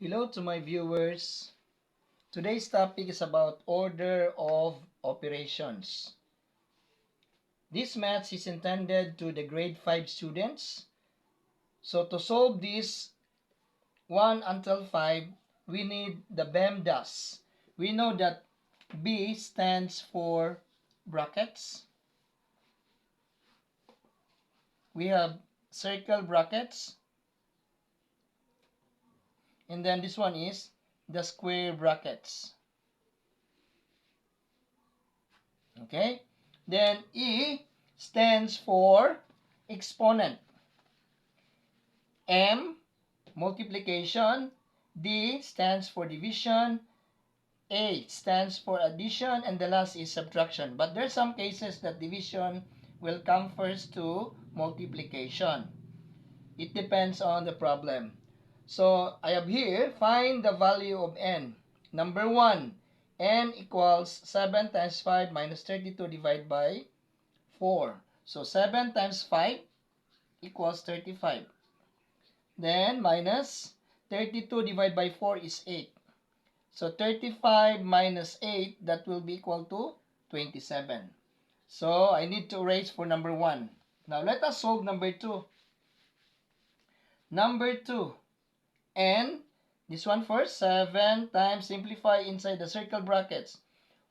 Hello to my viewers. Today's topic is about order of operations. This math is intended to the grade 5 students. So to solve this 1 until 5, we need the BEMDAS. We know that B stands for brackets. We have circle brackets. And then this one is the square brackets. Okay? Then E stands for exponent. M, multiplication. D stands for division. A stands for addition. And the last is subtraction. But there are some cases that division will come first to multiplication. It depends on the problem. So I have here, find the value of n. Number 1, n equals 7 times 5 minus 32 divided by 4. So 7 times 5 equals 35. Then minus 32 divided by 4 is 8. So 35 minus 8, that will be equal to 27. So I need to erase for number 1. Now let us solve number 2. Number 2, n, this one first, 7 times simplify inside the circle brackets.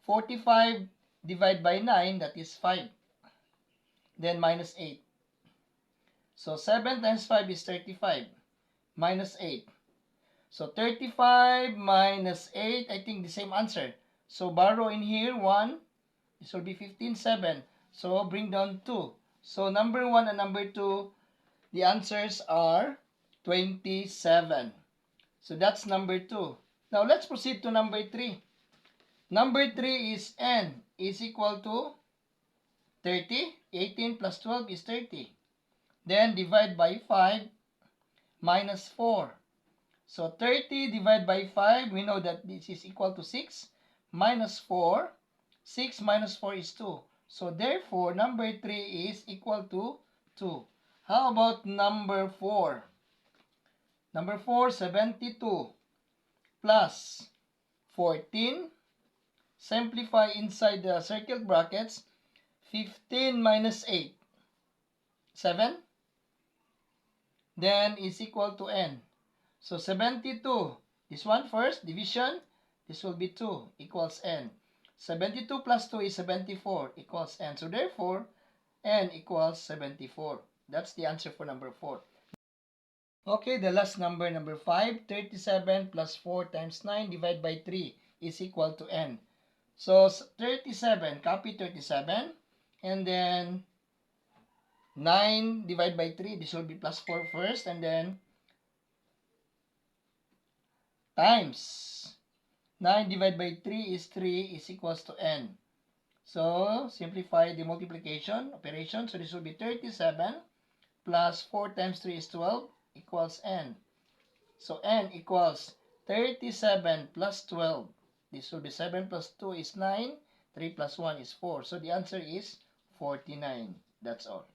45 divided by 9, that is 5. Then minus 8. So 7 times 5 is 35. Minus 8. So 35 minus 8, I think the same answer. So borrow in here 1. This will be 15, 7. So bring down 2. So number 1 and number 2, the answers are 27. So that's number 2. Now let's proceed to number 3. Number 3 is n is equal to 30. 18 plus 12 is 30. Then divide by 5 minus 4. So 30 divided by 5, we know that this is equal to 6. Minus 4. 6 minus 4 is 2. So therefore, number 3 is equal to 2. How about number 4? Number 4, 72 plus 14. Simplify inside the circle brackets. 15 minus 8. 7. Then is equal to n. So 72. This one first, division. This will be 2 equals n. 72 plus 2 is 74 equals n. So therefore, n equals 74. That's the answer for number 4. Okay, the last number, number 5. 37 plus 4 times 9 divided by 3 is equal to n. So 37, copy 37. And then 9 divided by 3, this will be plus 4 first. And then times 9 divided by 3 is 3 is equals to n. So simplify the multiplication operation. So this will be 37 plus 4 times 3 is 12 equals n. So n equals 37 plus 12. This will be 7 plus 2 is 9. 3 plus 1 is 4. So the answer is 49. That's all.